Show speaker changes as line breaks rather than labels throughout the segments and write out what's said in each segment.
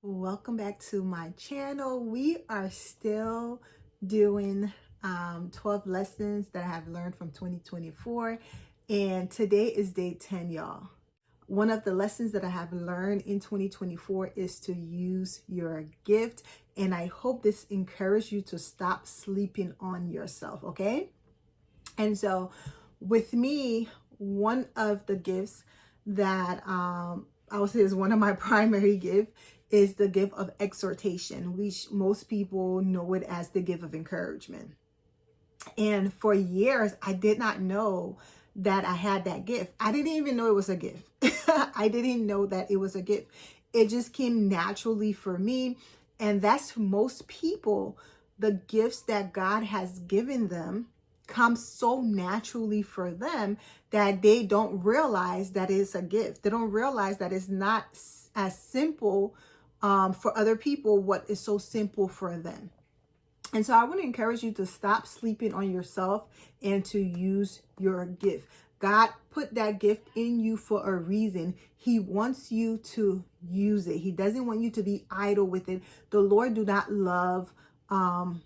Welcome back to my channel. We are still doing 12 lessons that I have learned from 2024, and today is day 10, y'all. One of the lessons that I have learned in 2024 is to use your gift, and I hope this encourages you to stop sleeping on yourself, okay? And so with me, one of the gifts that I would say is one of my primary gifts is the gift of exhortation. Most people know it as the gift of encouragement. And for years, I did not know that I had that gift. I didn't even know it was a gift. I didn't know that it was a gift. It just came naturally for me. And that's for most people, the gifts that God has given them come so naturally for them that they don't realize that it's a gift. They don't realize that it's not as simple for other people what is so simple for them. And so I want to encourage you to stop sleeping on yourself and to use your gift. God put that gift in you for a reason. He wants you to use it. He doesn't want you to be idle with it. The Lord do not love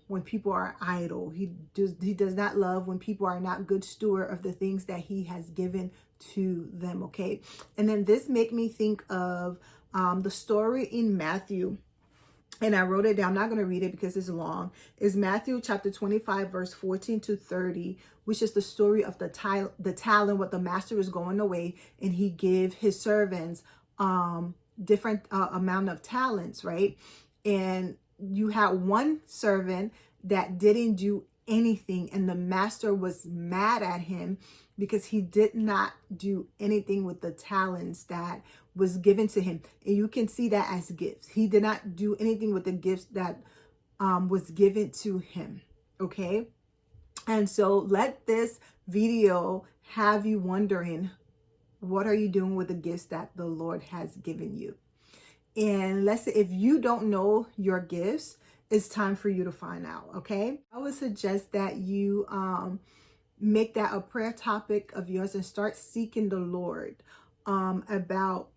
when people are idle. He does not love when people are not good steward of the things that he has given to them. Okay. And then this make me think of the story in Matthew. And I wrote it down. I'm not going to read it because it's long. It's Matthew chapter 25, verse 14 to 30, which is the story of the talent, what the master is going away, and he gave his servants different amount of talents, right? And you had one servant that didn't do anything, and the master was mad at him because he did not do anything with the talents that was given to him. And you can see that as gifts. He did not do anything with the gifts that was given to him. Okay. And so let this video have you wondering, what are you doing with the gifts that the Lord has given you? And let's say if you don't know your gifts, it's time for you to find out. Okay. I would suggest that you make that a prayer topic of yours and start seeking the Lord about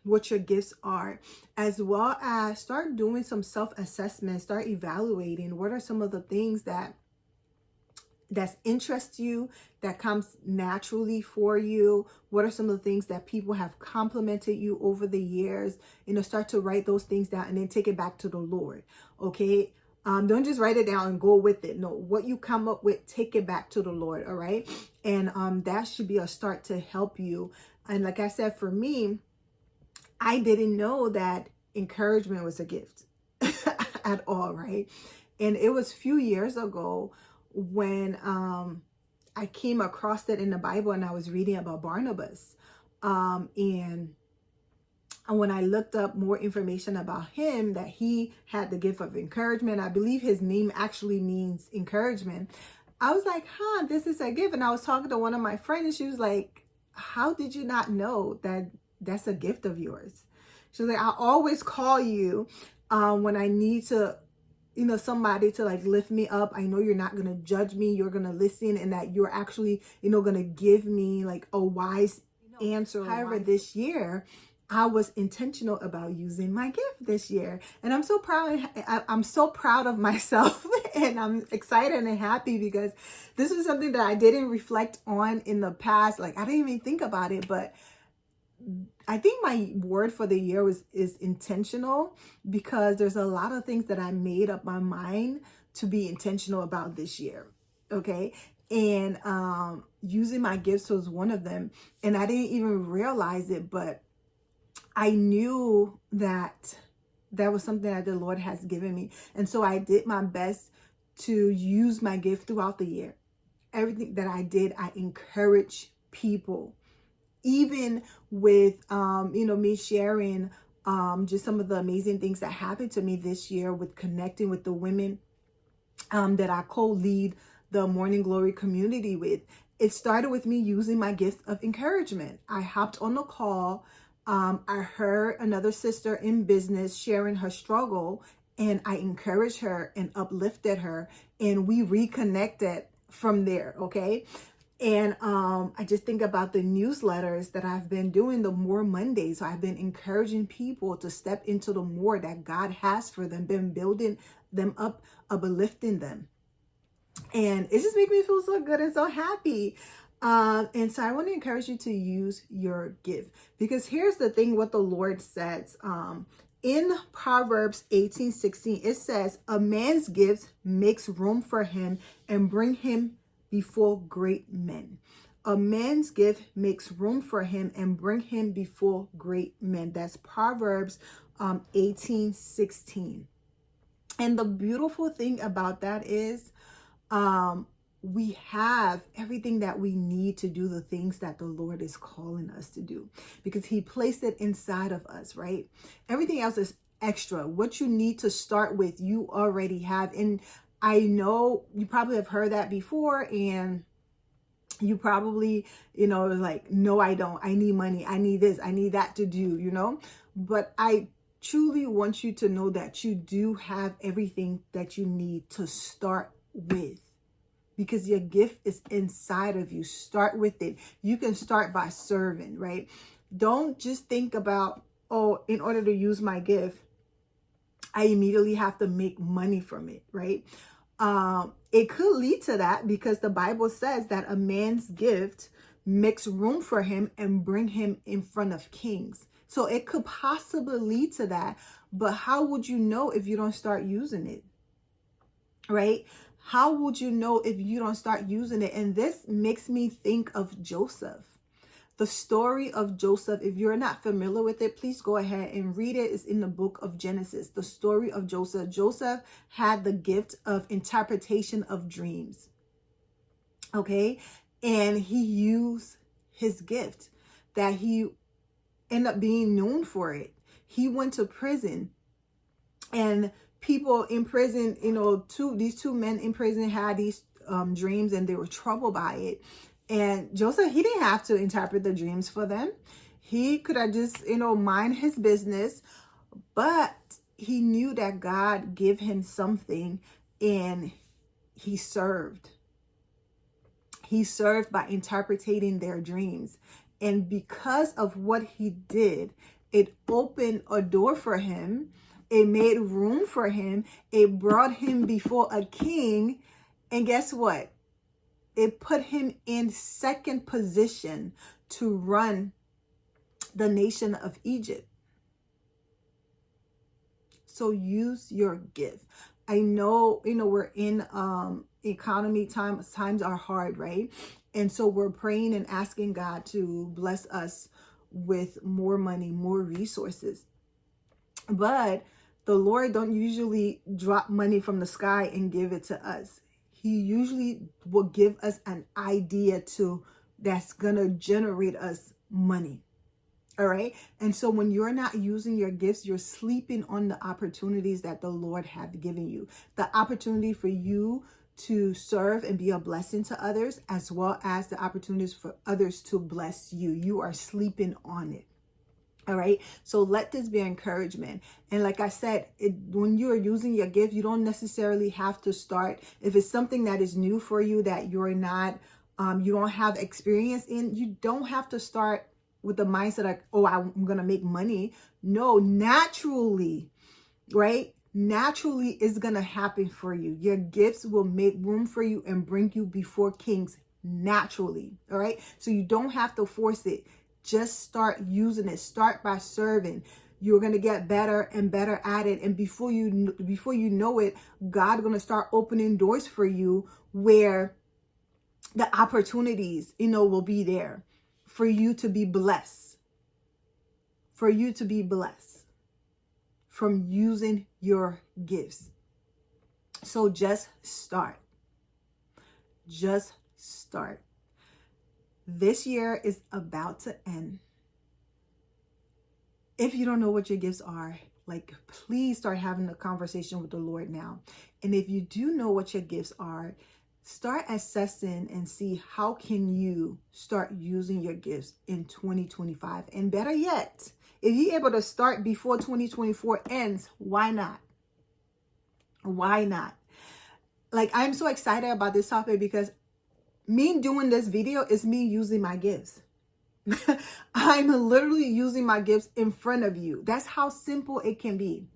what your gifts are, as well as start doing some self-assessment, start evaluating what are some of the things that's interest you, that comes naturally for you. What are some of the things that people have complimented you over the years? Start to write those things down and then take it back to the Lord. Okay. Don't just write it down and go with it. No, what you come up with, take it back to the Lord. All right. And that should be a start to help you. And like I said, for me, I didn't know that encouragement was a gift at all. Right. And it was a few years ago when I came across it in the Bible, and I was reading about Barnabas. And when I looked up more information about him, that he had the gift of encouragement, I believe his name actually means encouragement. I was like, this is a gift. And I was talking to one of my friends, and she was like, how did you not know that that's a gift of yours? She was like, I always call you when I need to, somebody to like lift me up. I know you're not going to judge me. You're going to listen, and that you're actually, going to give me like a wise answer. However, this year, I was intentional about using my gift this year. And I'm so proud. I'm so proud of myself and I'm excited and happy because this was something that I didn't reflect on in the past. Like I didn't even think about it, but I think my word for the year is intentional, because there's a lot of things that I made up my mind to be intentional about this year. Okay. And using my gifts was one of them. And I didn't even realize it, but I knew that was something that the Lord has given me. And so I did my best to use my gift throughout the year. Everything that I did, I encouraged people. Even with, me sharing just some of the amazing things that happened to me this year with connecting with the women that I co-lead the Morning Glory community with. It started with me using my gift of encouragement. I hopped on the call. I heard another sister in business sharing her struggle, and I encouraged her and uplifted her, and we reconnected from there. Okay. And I just think about the newsletters that I've been doing, the More Mondays. So I've been encouraging people to step into the more that God has for them, been building them up, uplifting them. And it just makes me feel so good and so happy. And so I want to encourage you to use your gift, because here's the thing, what the Lord says. In Proverbs 18:16, it says, a man's gift makes room for him and bring him before great men. A man's gift makes room for him and bring him before great men. That's Proverbs 18:16. And the beautiful thing about that is, we have everything that we need to do the things that the Lord is calling us to do, because he placed it inside of us, right? Everything else is extra. What you need to start with, you already have. And I know you probably have heard that before, and you probably, like, no, I don't. I need money. I need this. I need that to do, but I truly want you to know that you do have everything that you need to start with, because your gift is inside of you. Start with it. You can start by serving, right? Don't just think about, oh, in order to use my gift, I immediately have to make money from it, right? It could lead to that, because the Bible says that a man's gift makes room for him and bring him in front of kings. So it could possibly lead to that. But how would you know if you don't start using it, right? How would you know if you don't start using it? And this makes me think of Joseph. The story of Joseph, if you're not familiar with it, please go ahead and read it. It's in the book of Genesis. The story of Joseph. Joseph had the gift of interpretation of dreams. Okay? And he used his gift, that he ended up being known for it. He went to prison, and people in prison, these two men in prison had these dreams, and they were troubled by it. And Joseph, he didn't have to interpret the dreams for them. He could have just, mind his business. But he knew that God gave him something, and he served. He served by interpreting their dreams. And because of what he did, it opened a door for him. It made room for him. It brought him before a king. And guess what? It put him in second position to run the nation of Egypt. So use your gift. I know, we're in economy times are hard, right? And so we're praying and asking God to bless us with more money, more resources. But the Lord don't usually drop money from the sky and give it to us. He usually will give us an idea that's going to generate us money. All right. And so when you're not using your gifts, you're sleeping on the opportunities that the Lord have given you. The opportunity for you to serve and be a blessing to others, as well as the opportunities for others to bless you. You are sleeping on it. All right. So let this be encouragement. And like I said, when you are using your gift, you don't necessarily have to start. If it's something that is new for you, that you're not, you don't have experience in, you don't have to start with the mindset like, oh, I'm going to make money. No, naturally, right? Naturally is going to happen for you. Your gifts will make room for you and bring you before kings naturally. All right. So you don't have to force it. Just start using it. Start by serving. You're going to get better and better at it. And before you know it, God's going to start opening doors for you where the opportunities, will be there for you to be blessed. For you to be blessed from using your gifts. So just start. Just start. This year is about to end. If you don't know what your gifts are, please start having a conversation with the Lord now. And if you do know what your gifts are, start assessing and see how can you start using your gifts in 2025. And better yet, if you're able to start before 2024 ends, why not? Why not? I'm so excited about this topic because Me doing this video is me using my gifts. I'm literally using my gifts in front of you. That's how simple it can be.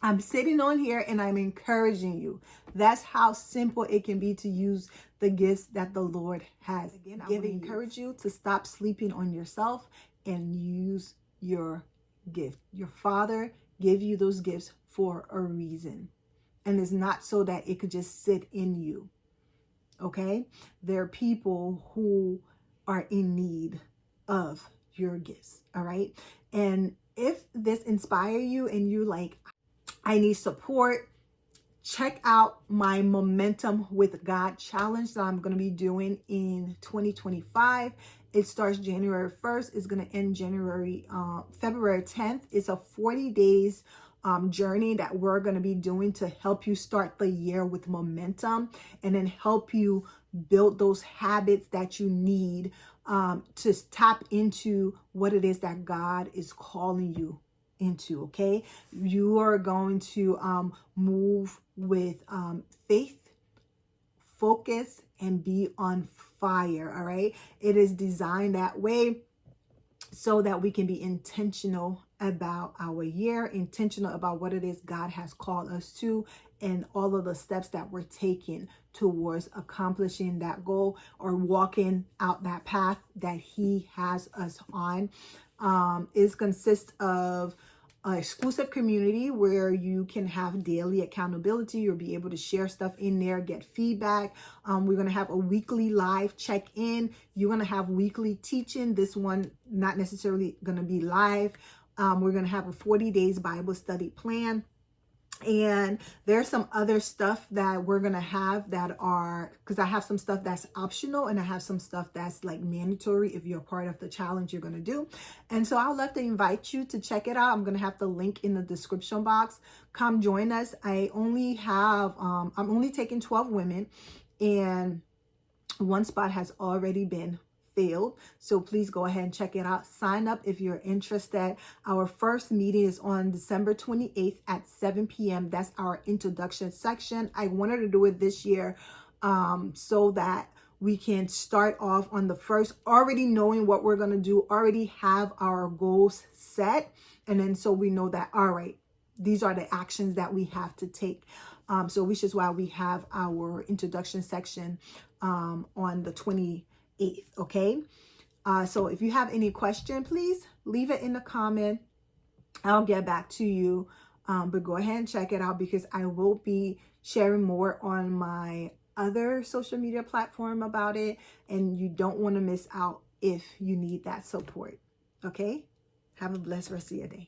I'm sitting on here and I'm encouraging you. That's how simple it can be to use the gifts that the Lord has given. I encourage you to stop sleeping on yourself and use your gift. Your Father gave you those gifts for a reason. And it's not so that it could just sit in you. Okay? There are people who are in need of your gifts. All right? And if this inspire you and you like, I need support, check out my Momentum with God challenge that I'm going to be doing in 2025. It starts January 1st. It's going to end February 10th. It's a 40 days journey that we're going to be doing to help you start the year with momentum and then help you build those habits that you need to tap into what it is that God is calling you into. Okay, you are going to move with faith, focus, and be on fire. All right, it is designed that way so that we can be intentional about our year, intentional about what it is God has called us to, and all of the steps that we're taking towards accomplishing that goal or walking out that path that He has us on. It consists of an exclusive community where you can have daily accountability. You'll be able to share stuff in there, get feedback. We're going to have a weekly live check-in. You're going to have weekly teaching. This one not necessarily going to be live. We're going to have a 40 days Bible study plan. And there's some other stuff that we're going to have that are, because I have some stuff that's optional and I have some stuff that's like mandatory if you're part of the challenge you're going to do. And so I'll love to invite you to check it out. I'm going to have the link in the description box. Come join us. I'm only taking 12 women and one spot has already been filled. So please go ahead and check it out. Sign up if you're interested. Our first meeting is on December 28th at 7 p.m. That's our introduction section. I wanted to do it this year so that we can start off on the first, already knowing what we're going to do, already have our goals set. And then so we know that, all right, these are the actions that we have to take. So which is why we have our introduction section on the 28th. Okay. So if you have any question, please leave it in the comment. I'll get back to you. But go ahead and check it out because I will be sharing more on my other social media platform about it. And you don't want to miss out if you need that support. Okay. Have a blessed rest of your day.